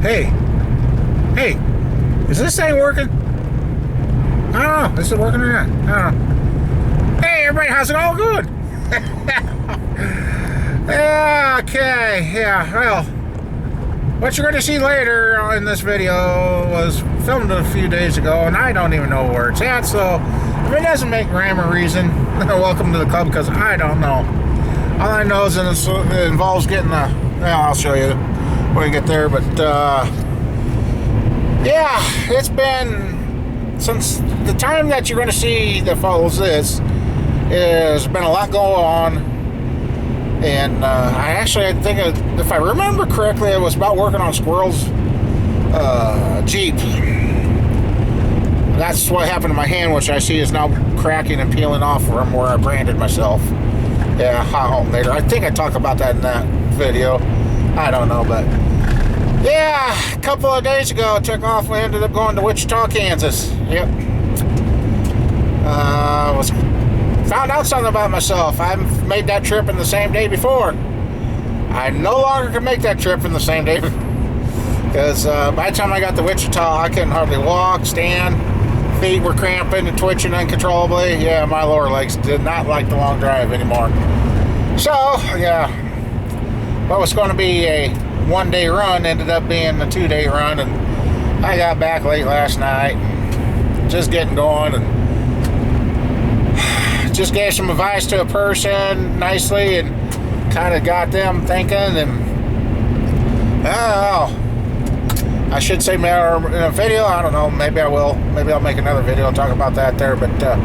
Hey, hey, is this thing working? I don't know. Is it working or not? I don't know. Hey, everybody, how's it all good? Okay, yeah, well, what you're going to see later in this video was filmed a few days ago, and I don't even know where it's at, so if it doesn't make rhyme or reason, welcome to the club, because I don't know. All I know is that it involves getting a, well, I'll show you when we get there, but, yeah, it's been, since the time that you're going to see that follows this, there's been a lot going on. And I think, if I remember correctly, it was about working on Squirrel's Jeep. That's what happened to my hand, which I see is now cracking and peeling off from where I branded myself. Yeah, home later. I think I talked about that in that video. I don't know, but yeah, a couple of days ago, I took off. We ended up going to Wichita, Kansas. Yep. Found out something about myself. I haven't made that trip in the same day before. I no longer can make that trip in the same day because by the time I got to Wichita, I couldn't hardly walk, stand. Feet were cramping and twitching uncontrollably. Yeah, my lower legs did not like the long drive anymore. So, yeah, what was going to be a one-day run ended up being a two-day run, and I got back late last night, just getting going, and just gave some advice to a person nicely and kind of got them thinking, and I don't know. I should say more in a video. I don't know. Maybe I will. Maybe I'll make another video and talk about that there. But a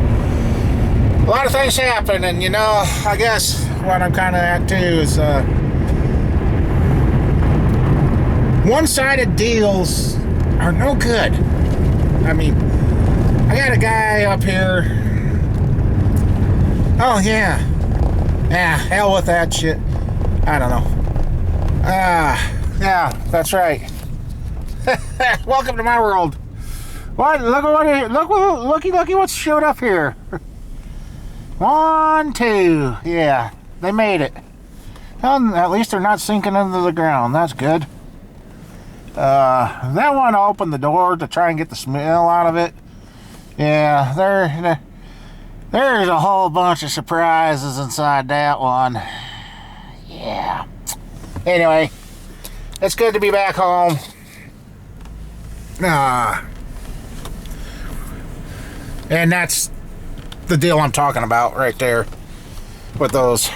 lot of things happen, and you know, I guess what I'm kind of at too is one-sided deals are no good. I mean, I got a guy up here. Oh, yeah. Yeah, hell with that shit. I don't know. Yeah, that's right. Welcome to my world. What? Looky what's showed up here. 1, 2. Yeah, they made it. Well, at least they're not sinking into the ground. That's good. That one opened the door to try and get the smell out of it. Yeah, there's a whole bunch of surprises inside that one. Yeah. Anyway, it's good to be back home. And that's the deal I'm talking about right there with those.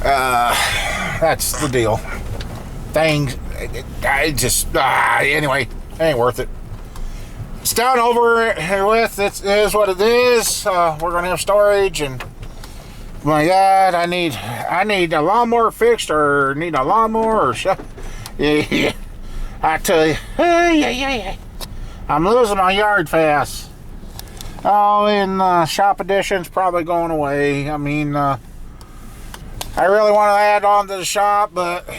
That's the deal. Things, I just, anyway, it ain't worth it. It's done over with. It is what it is. We're gonna have storage, and my God, I need a lawnmower fixed, or need a lawnmower, or yeah. I tell you, hey, I'm losing my yard fast. Oh, and shop edition's probably going away. I mean, I really want to add on to the shop, but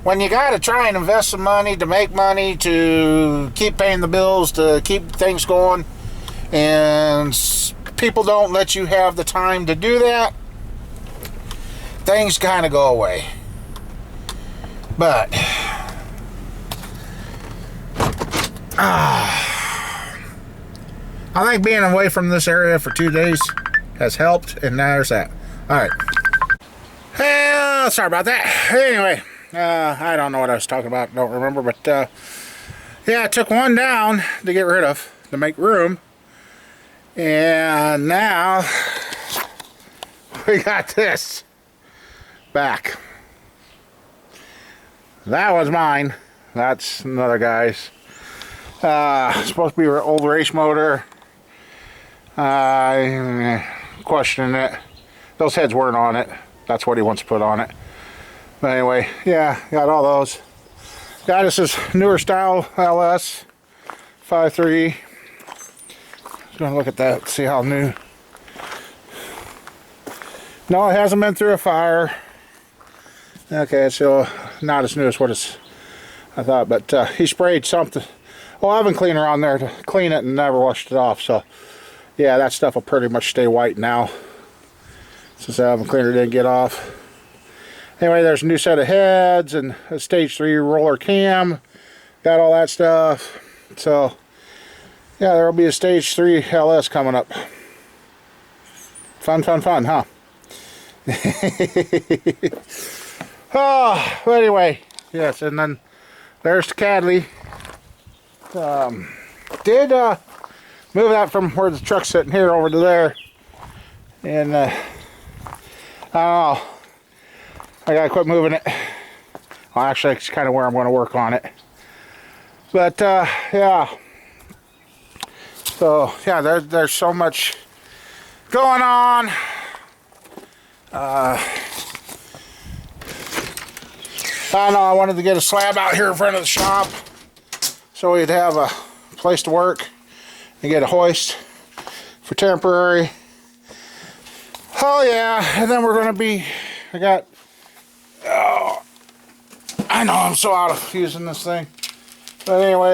when you got to try and invest some money to make money, to keep paying the bills, to keep things going, and people don't let you have the time to do that, things kind of go away. But I think being away from this area for 2 days has helped, and now there's that. Alright. Sorry about that. Anyway, I don't know what I was talking about, don't remember, but yeah, I took one down to get rid of, to make room, and now we got this back. That was mine. That's another guy's. Supposed to be an old race motor. Questioning it. Those heads weren't on it. That's what he wants to put on it. But anyway, yeah, got all those. Got us this newer style LS 5.3. Just gonna look at that, see how new. No, it hasn't been through a fire. Okay, so not as new as what I thought, but he sprayed something. Well, oven cleaner on there to clean it and never washed it off. So yeah, that stuff will pretty much stay white now, since the oven cleaner didn't get off. Anyway, there's a new set of heads and a stage 3 roller cam. Got all that stuff. So, yeah, there will be a stage 3 LS coming up. Fun, fun, fun, huh? Oh, well, anyway, yes, and then there's the Cadley. Did move that from where the truck's sitting here over to there. And, I don't know. I gotta quit moving it. Well, actually, it's kind of where I'm going to work on it. But, yeah. So, yeah, there's so much going on. I don't know, I wanted to get a slab out here in front of the shop so we'd have a place to work and get a hoist for temporary. Oh yeah, and then we're going to be, I know I'm so out of using this thing. But anyway,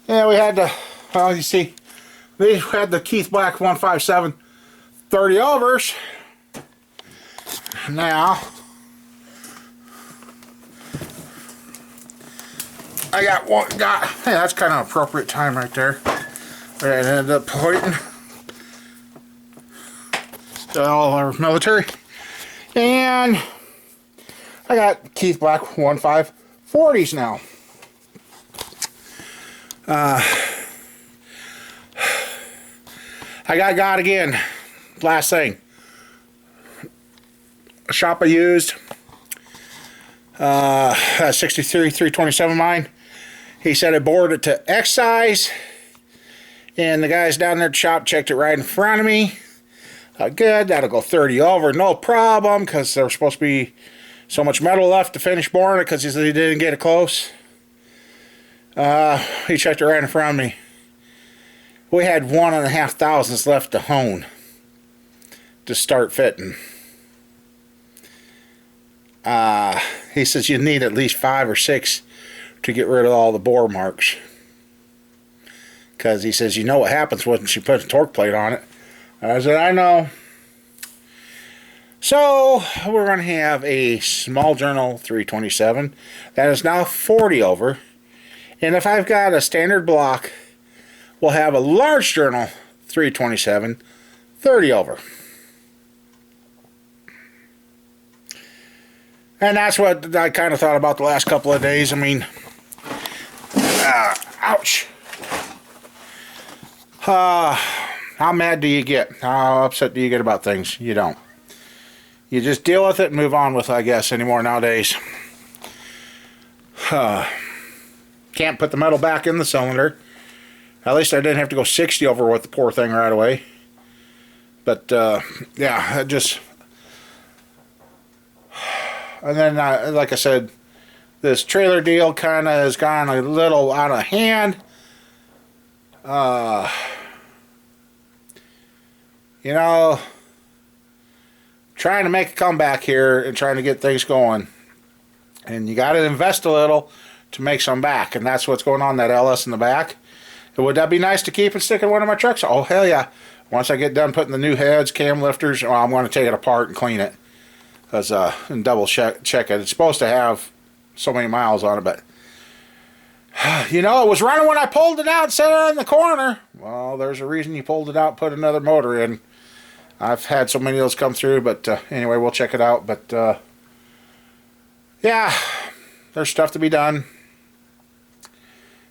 yeah, we had to, well, you see, we had the Keith Black 157 30 overs. Now, I got one, hey, that's kind of appropriate time right there. I ended up pointing to all our military. And I got Keith Black 1540s now. I got God again. Last thing. A shop I used. 63 327 mine. He said I bored it to X size. And the guys down there at the shop checked it right in front of me. Good, that'll go 30 over, no problem, because there was supposed to be so much metal left to finish boring it because he didn't get it close. He checked it right in front of me. We had 1.5 thousandths left to hone to start fitting. He says you need at least 5 or 6 to get rid of all the bore marks. Because he says, you know what happens once you put a torque plate on it. I said, I know. So, we're going to have a small journal 327 that is now 40 over. And if I've got a standard block, we'll have a large journal 327 30 over. And that's what I kind of thought about the last couple of days. I mean, ouch. How mad do you get? How upset do you get about things? You don't. You just deal with it and move on with it, I guess, anymore nowadays. Can't put the metal back in the cylinder. At least I didn't have to go 60 over with the poor thing right away. But, yeah, it just... And then, like I said, this trailer deal kind of has gone a little out of hand. You know, trying to make a comeback here and trying to get things going. And you got to invest a little to make some back. And that's what's going on, that LS in the back. And would that be nice to keep and stick in one of my trucks? Oh, hell yeah. Once I get done putting the new heads, cam lifters, well, I'm going to take it apart and clean it. And double check it. It's supposed to have so many miles on it, but you know, it was running when I pulled it out and set it in the corner. Well, there's a reason you pulled it out, put another motor in. I've had so many of those come through, but anyway, we'll check it out. But yeah, there's stuff to be done.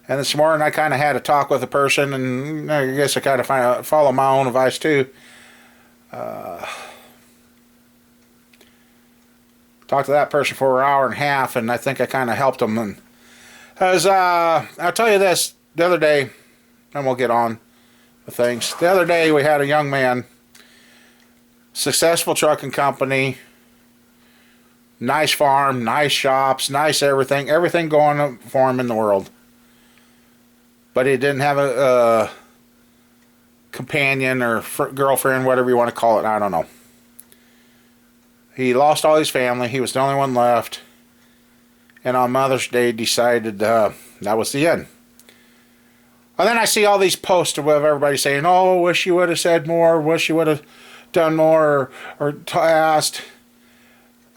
And this morning I kind of had a talk with a person, and I guess I kind of follow my own advice too. Talked to that person for an hour and a half, and I think I kind of helped them. And as I'll tell you this, the other day, and we'll get on with things. The other day we had a young man, successful trucking company, nice farm, nice shops, nice everything going for him in the world. But he didn't have a companion or girlfriend, whatever you want to call it, I don't know. He lost all his family. He was the only one left. And on Mother's Day decided that was the end. And then I see all these posts of everybody saying, oh, wish you would have said more, wish you would have done more or asked.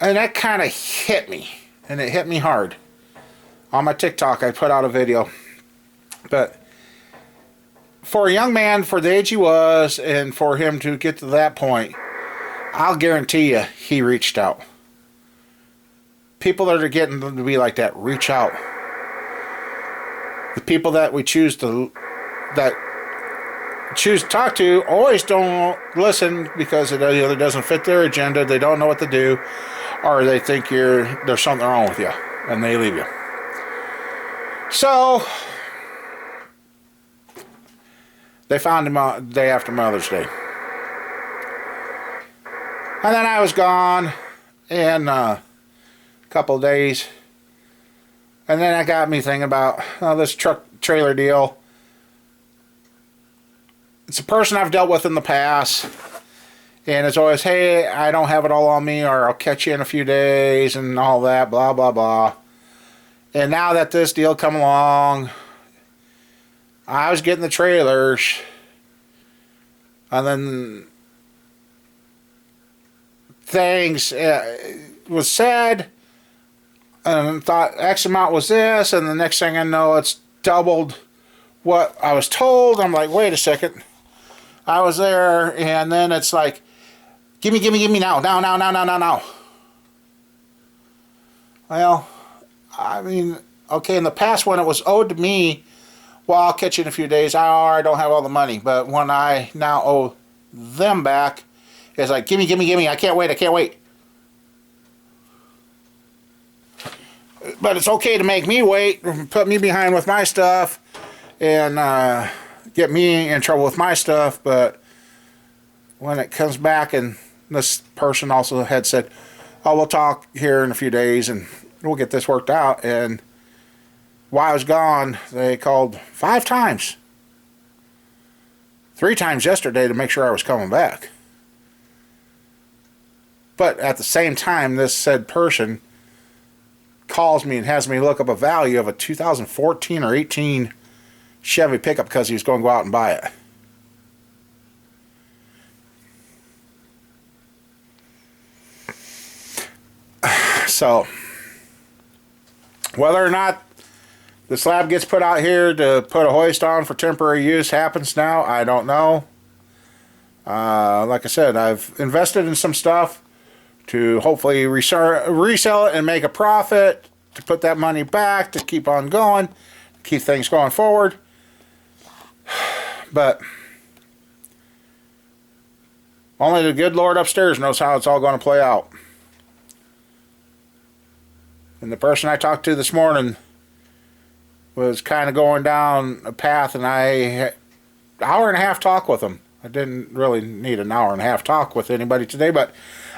And that kind of hit me. And it hit me hard. On my TikTok, I put out a video. But for a young man, for the age he was, and for him to get to that point, I'll guarantee you he reached out. People that are getting to be like that, reach out. The people that we choose to talk to always don't listen because it either doesn't fit their agenda, they don't know what to do, or they think there's something wrong with you, and they leave you. So they found him out the day after Mother's Day. And then I was gone in a couple of days. And then that got me thinking about this truck trailer deal. It's a person I've dealt with in the past. And it's always, hey, I don't have it all on me, or I'll catch you in a few days and all that, blah, blah, blah. And now that this deal come along, I was getting the trailers. And then things was said, and thought X amount was this, and the next thing I know, it's doubled what I was told. I'm like, wait a second. I was there, and then it's like, give me now. Well, I mean, okay, in the past when it was owed to me, well, I'll catch you in a few days. I don't have all the money. But when I now owe them back, it's like, gimme. I can't wait. But it's okay to make me wait, put me behind with my stuff, and get me in trouble with my stuff. But when it comes back, and this person also had said, oh, we'll talk here in a few days, and we'll get this worked out. And while I was gone, they called 5 times. 3 times yesterday to make sure I was coming back. But at the same time, this said person calls me and has me look up a value of a 2014 or 18 Chevy pickup because he was going to go out and buy it. So, whether or not the slab gets put out here to put a hoist on for temporary use happens now, I don't know. Like I said, I've invested in some stuff to hopefully resell it and make a profit, to put that money back, to keep on going, keep things going forward. But only the good Lord upstairs knows how it's all going to play out. And the person I talked to this morning was kind of going down a path, and I had an hour and a half talk with him. I didn't really need an hour and a half talk with anybody today, but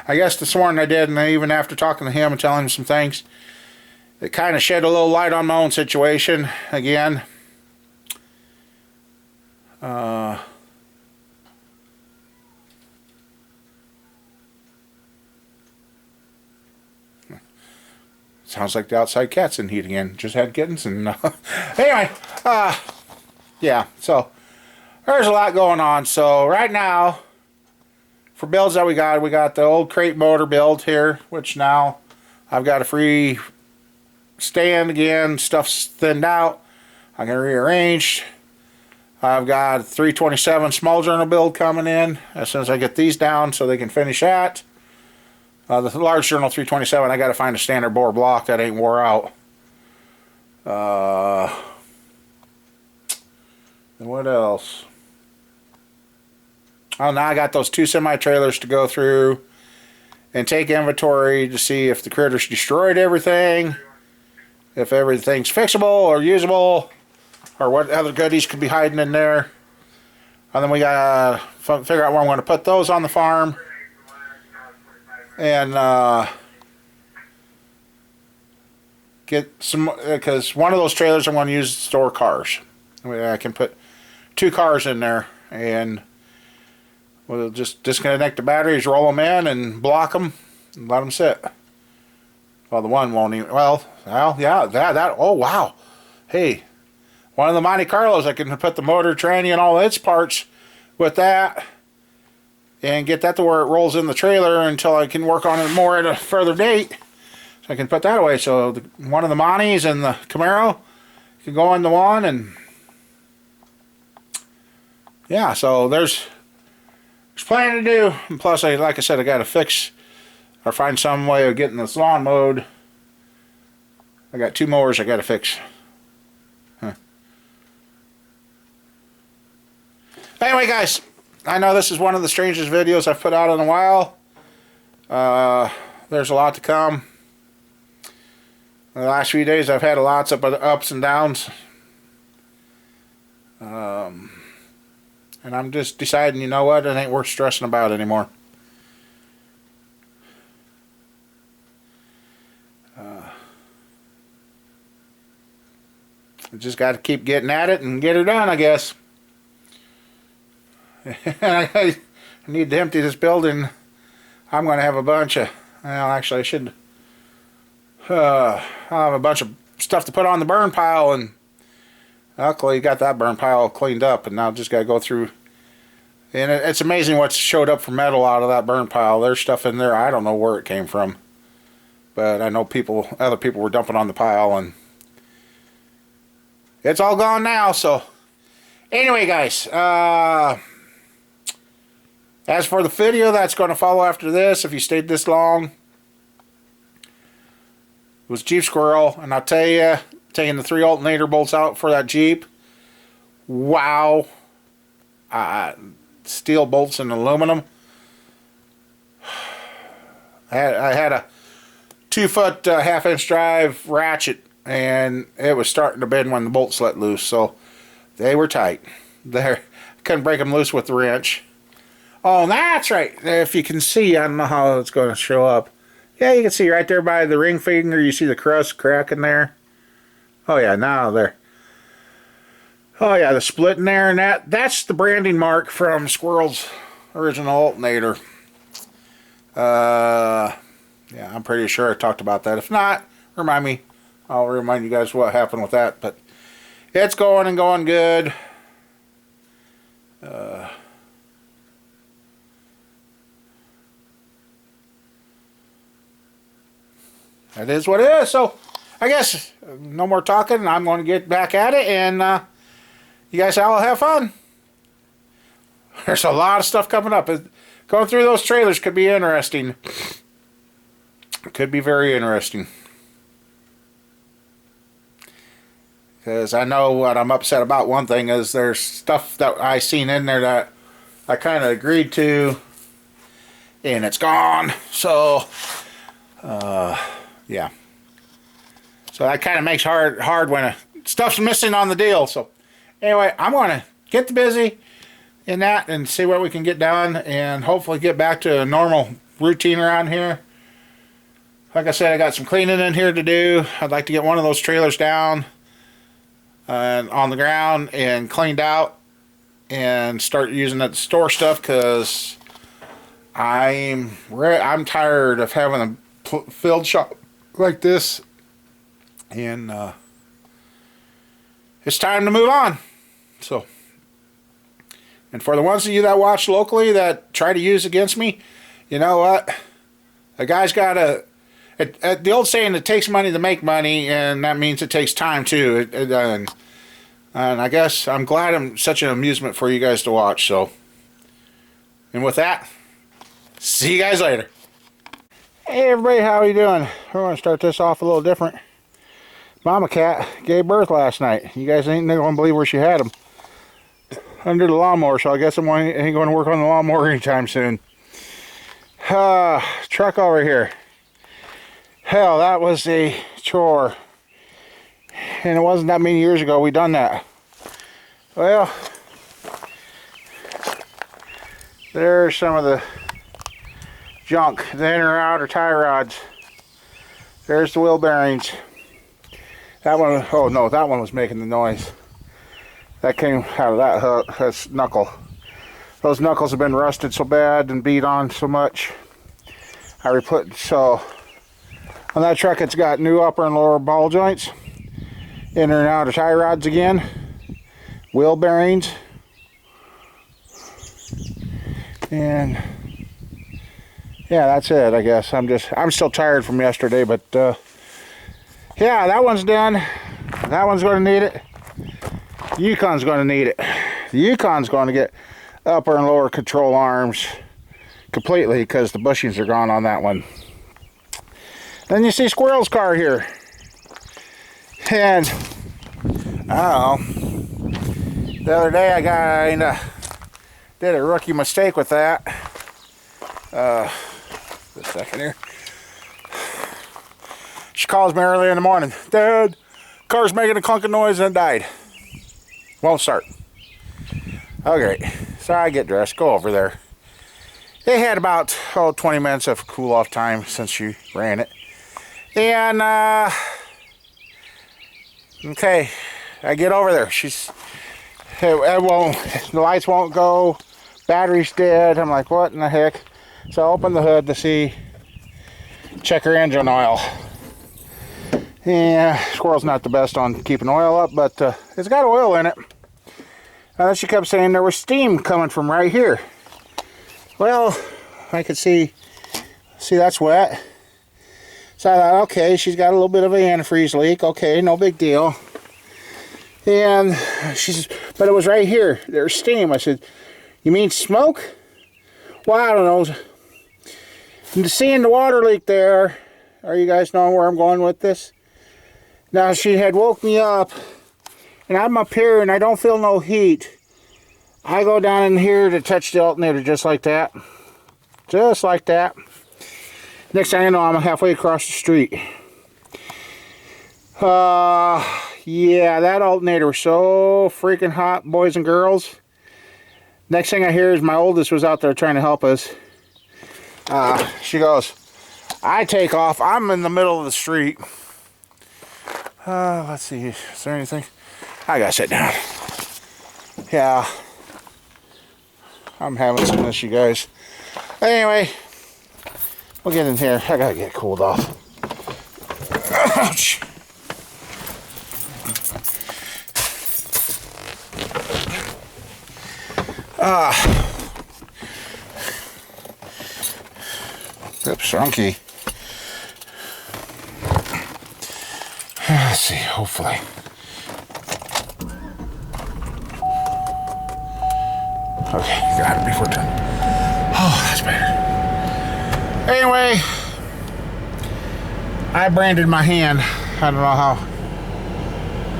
I guess this morning I did, and even after talking to him and telling him some things, it kind of shed a little light on my own situation again. Sounds like the outside cat's in heat again. Just had kittens, and anyway, yeah, so there's a lot going on. So right now, for builds that we got the old crate motor build here, which now I've got a free stand again. Stuff's thinned out. I can rearrange. I've got a 327 small journal build coming in as soon as I get these down so they can finish that. The large journal 327, I got to find a standard bore block that ain't wore out. And what else? Oh, now I got those 2 semi-trailers to go through and take inventory to see if the critters destroyed everything, if everything's fixable or usable, or what other goodies could be hiding in there. And then we got to figure out where I'm going to put those on the farm. And get some, because one of those trailers I'm going to use to store cars. I can put 2 cars in there, and we'll just disconnect the batteries, roll them in, and block them, and let them sit. Well, the one won't even, well, yeah, that, oh, wow. Hey, one of the Monte Carlos, I can put the motor, tranny, and all its parts with that. and get that to where it rolls in the trailer until I can work on it more at a further date. So I can put that away. So one of the Monties and the Camaro can go into one, and yeah, so there's plenty to do. And plus, like I said, I got to fix or find some way of getting this lawn mowed. I got 2 mowers I got to fix. Anyway, guys, I know this is one of the strangest videos I've put out in a while. There's a lot to come. The last few days I've had lots of ups and downs. And I'm just deciding, you know what, it ain't worth stressing about anymore. I just got to keep getting at it and get her done, I guess. I need to empty this building. I'm going to have a bunch of, well, actually I should, I'll have a bunch of stuff to put on the burn pile, and luckily got that burn pile cleaned up, and now just got to go through. And it's amazing what showed up for metal out of that burn pile. There's stuff in there, I don't know where it came from, but I know other people were dumping on the pile, and it's all gone now. So anyway, guys, as for the video that's going to follow after this, if you stayed this long, it was Jeep Squirrel. And I'll tell you, taking the 3 alternator bolts out for that Jeep, wow. Steel bolts and aluminum. I had a 2-foot 1/2-inch drive ratchet, and it was starting to bend when the bolts let loose, so they were tight. Couldn't break them loose with the wrench. Oh, that's right. If you can see, I don't know how it's going to show up. Yeah, you can see right there by the ring finger, you see the crust cracking there. Oh yeah, now there. Oh yeah, the split in there, and that's the branding mark from Squirrel's original alternator. Yeah, I'm pretty sure I talked about that. If not, remind me. I'll remind you guys what happened with that. But it's going and going good. That is what it is. So I guess no more talking. I'm going to get back at it, and you guys all have fun. There's a lot of stuff coming up. Going through those trailers could be interesting. It could be very interesting. Because I know what I'm upset about. One thing is there's stuff that I seen in there that I kind of agreed to, and it's gone. So yeah. So that kind of makes hard when stuff's missing on the deal. So anyway, I'm going to get busy in that and see what we can get done, and hopefully get back to a normal routine around here. Like I said, I got some cleaning in here to do. I'd like to get one of those trailers down and on the ground and cleaned out, and start using it to store stuff, because I'm tired of having a filled shop like this, and it's time to move on. So, and for the ones of you that watch locally that try to use against me, you know what, a guy's got to, the old saying, it takes money to make money, and that means it takes time too. And I guess I'm glad I'm such an amusement for you guys to watch. So, and with that, see you guys later. Hey everybody, how are you doing? We're going to start this off a little different. Mama cat gave birth last night. You guys ain't going to believe where she had him. Under the lawnmower, so I guess I ain't going to work on the lawnmower anytime soon. Truck over here. Hell, that was a chore. And it wasn't that many years ago we done that. Well, there's some of the junk, the inner and outer tie rods. There's the wheel bearings. That one, oh no, that one was making the noise. That came out of that hook, that's knuckle. Those knuckles have been rusted so bad and beat on so much. So on that truck, it's got new upper and lower ball joints, inner and outer tie rods again, wheel bearings, and yeah, that's it, I guess. I'm still tired from yesterday, but yeah, that one's done. That one's going to need it. Yukon's going to need it. The Yukon's going to get upper and lower control arms completely because the bushings are gone on that one. Then you see Squirrel's car here. And I don't know. The other day I did a rookie mistake with that. Just a second here. She calls me early in the morning. Dad, car's making a clunking noise and it died. Won't start. Okay, so I get dressed, go over there. They had about 20 minutes of cool off time since she ran it. And okay, I get over there. The lights won't go, battery's dead. I'm like, what in the heck? So I open the hood to check her engine oil. Yeah, Squirrel's not the best on keeping oil up, but it's got oil in it. And then she kept saying there was steam coming from right here. Well, I could see that's wet. So I thought, okay, she's got a little bit of an antifreeze leak. Okay, no big deal. And but it was right here. There's steam. I said, you mean smoke? Well, I don't know. And seeing the water leak there, are you guys knowing where I'm going with this? Now, she had woke me up, and I'm up here, and I don't feel no heat. I go down in here to touch the alternator just like that. Just like that. Next thing I know, I'm halfway across the street. Yeah, that alternator was so freaking hot, boys and girls. Next thing I hear is my oldest was out there trying to help us. She goes, I take off. I'm in the middle of the street. Let's see. Is there anything? I gotta sit down. Yeah. I'm having some of this, you guys. Anyway, we'll get in here. I gotta get cooled off. Ouch. Oops, shrunky. Let's see, hopefully. Okay, got it before done. Oh, that's better. Anyway, I branded my hand. I don't know how.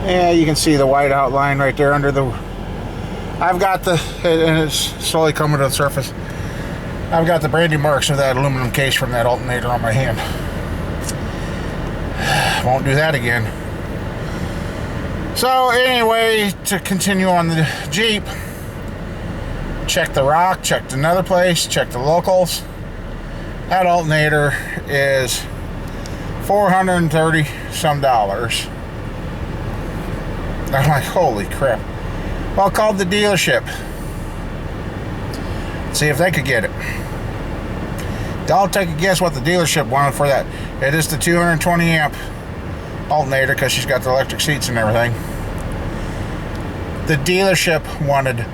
Yeah, you can see the white outline right there under the. I've got and it's slowly coming to the surface. I've got the branding marks of that aluminum case from that alternator on my hand. Won't do that again. So anyway, to continue on the Jeep, check the rock, checked another place, checked the locals. That alternator is $430 some. I'm like, holy crap. Well, I called the dealership. See if they could get it. I'll take a guess what the dealership wanted for that. It is the 220 amp alternator because she's got the electric seats and everything. The dealership wanted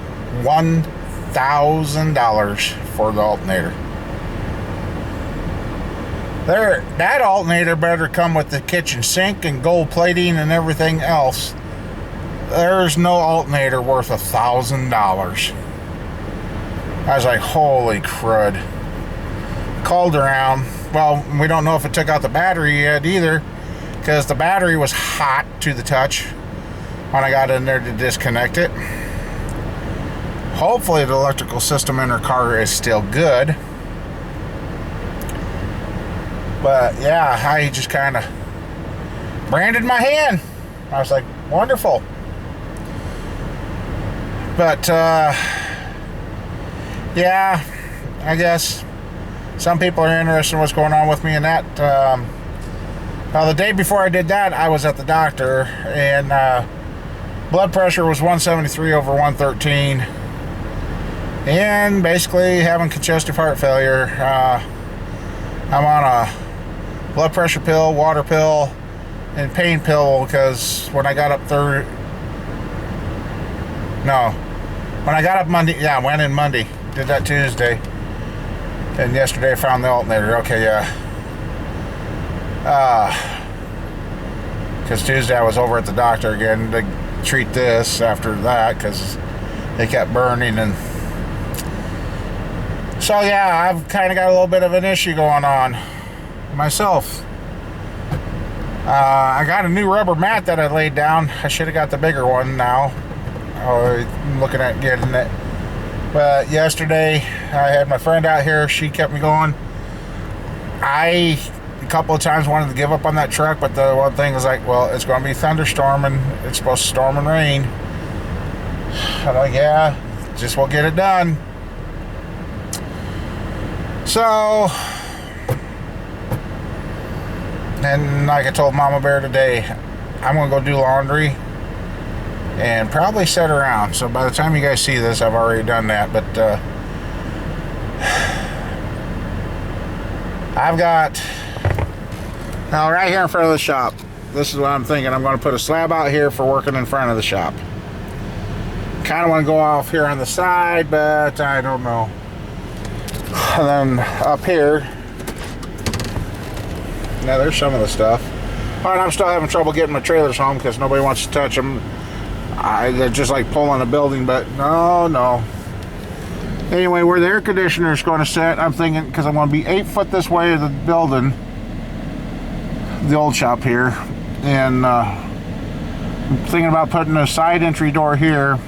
$1,000 for the alternator. That alternator better come with the kitchen sink and gold plating and everything else. There's no alternator worth $1,000. I was like, holy crud. Called around. Well, we don't know if it took out the battery yet either, because the battery was hot to the touch when I got in there to disconnect it. Hopefully the electrical system in her car is still good. But yeah, I just kind of branded my hand. I was like, wonderful. But yeah, I guess some people are interested in what's going on with me in that. Now, the day before I did that, I was at the doctor, and blood pressure was 173 over 113, and basically having congestive heart failure. I'm on a blood pressure pill, water pill, and pain pill because when I got up when I got up Monday, yeah, I went in Monday, did that Tuesday. And yesterday I found the alternator. Okay, yeah. Because Tuesday I was over at the doctor again to treat this after that because it kept burning. And so yeah, I've kind of got a little bit of an issue going on myself. I got a new rubber mat that I laid down. I should have got the bigger one now. I'm looking at getting it. But yesterday I had my friend out here. She kept me going. I a couple of times wanted to give up on that truck, but the one thing was like, well, it's going to be thunderstorming. It's supposed to storm and rain. I'm like, yeah, just we'll get it done. So, and like I told Mama Bear today, I'm going to go do laundry and probably sit around. So by the time you guys see this, I've already done that. But I've got, now right here in front of the shop, this is what I'm thinking. I'm going to put a slab out here for working in front of the shop. Kind of want to go off here on the side, but I don't know. And then up here, now there's some of the stuff. All right, I'm still having trouble getting my trailers home because nobody wants to touch them. They're just like pulling a building, but no. Anyway, where the air conditioner is going to sit, I'm thinking, because I'm going to be 8 foot this way of the building, the old shop here, and I'm thinking about putting a side entry door here,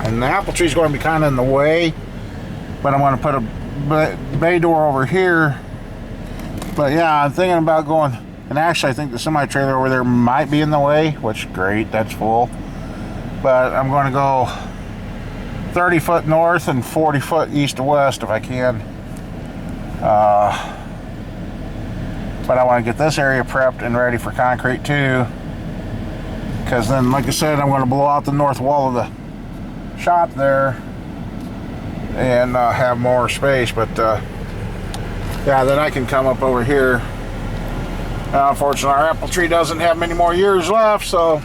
and the apple tree is going to be kind of in the way, but I'm going to put a bay door over here. But yeah, I'm thinking about going, and actually I think the semi trailer over there might be in the way, which great, that's full. But I'm going to go 30 foot north and 40 foot east to west if I can. But I want to get this area prepped and ready for concrete too, because then, like I said, I'm going to blow out the north wall of the shop there and have more space. But yeah, then I can come up over here. Unfortunately, our apple tree doesn't have many more years left, so.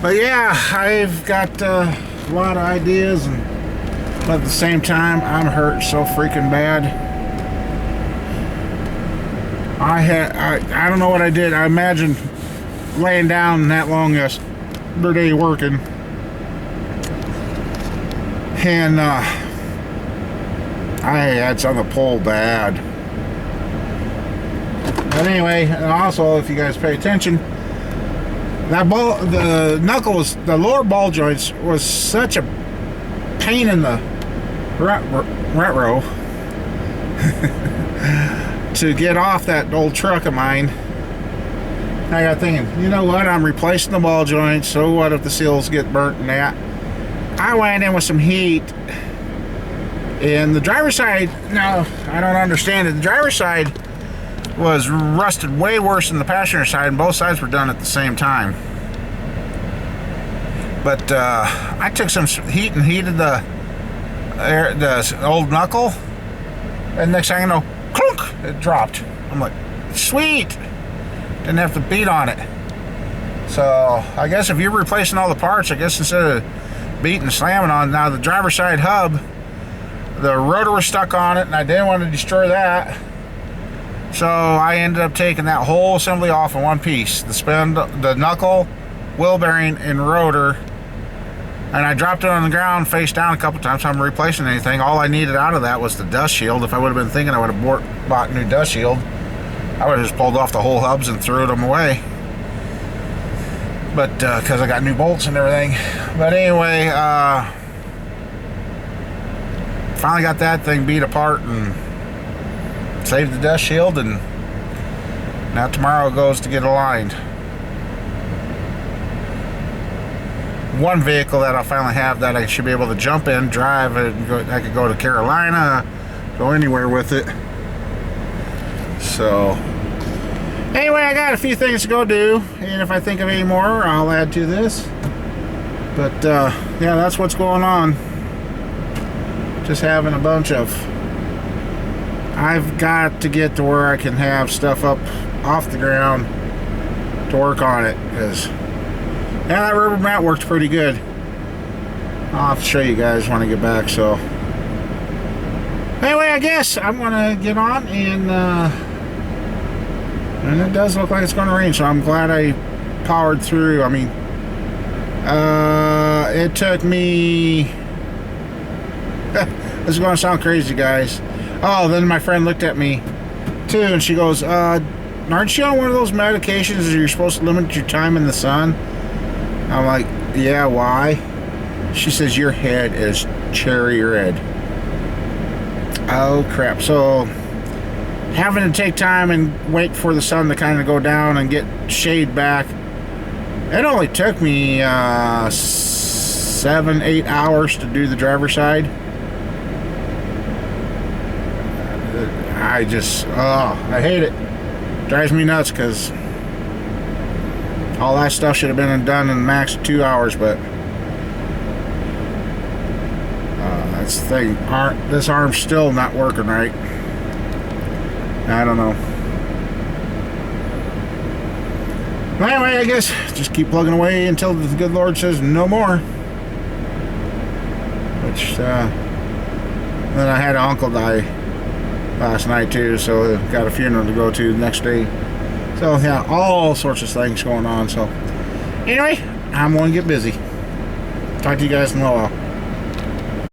But yeah, I've got a lot of ideas, but at the same time, I'm hurt so freaking bad. I don't know what I did. I imagine laying down that long yesterday working, and I had something to pull bad. But anyway, and also if you guys pay attention, that ball, the knuckles, the lower ball joints was such a pain in the retro to get off that old truck of mine. I got thinking, you know what, I'm replacing the ball joints, so what if the seals get burnt and that. I went in with some heat, and the driver's side, now I don't understand it, the driver's side was rusted way worse than the passenger side, and both sides were done at the same time. But I took some heat and heated the old knuckle, and next thing I know, clunk, it dropped. I'm like, sweet, didn't have to beat on it. So I guess if you're replacing all the parts, I guess instead of beating and slamming on, now the driver's side hub, the rotor was stuck on it, and I didn't want to destroy that. So I ended up taking that whole assembly off in one piece. The knuckle, wheel bearing, and rotor. And I dropped it on the ground face down a couple times. So I'm replacing anything. All I needed out of that was the dust shield. If I would have been thinking I would have bought a new dust shield, I would have just pulled off the whole hubs and threw them away. But because I got new bolts and everything. But anyway, finally got that thing beat apart and saved the dust shield, and now tomorrow it goes to get aligned. One vehicle that I finally have that I should be able to jump in, drive, and go, I could go to Carolina, go anywhere with it. So anyway, I got a few things to go do, and if I think of any more, I'll add to this. But yeah, that's what's going on. Just having a bunch of, I've got to get to where I can have stuff up off the ground to work on it, because yeah, that rubber mat worked pretty good. I'll have to show you guys when I get back. So I guess I'm gonna get on, and it does look like it's gonna rain, so I'm glad I powered through. I mean, it took me this is gonna sound crazy, guys. Oh, then my friend looked at me too, and she goes, aren't you on one of those medications that you're supposed to limit your time in the sun? I'm like, yeah, why? She says, your head is cherry red. Oh crap. So having to take time and wait for the sun to kind of go down and get shade back, it only took me 7-8 hours to do the driver's side. I just, I hate it. Drives me nuts, because all that stuff should have been done in max 2 hours, but that's the thing. This arm's still not working right. I don't know. But anyway, I guess just keep plugging away until the good Lord says no more. Which, then I had an uncle die last night too, so got a funeral to go to the next day. So yeah, all sorts of things going on. So anyway, I'm going to get busy. Talk to you guys in a little while.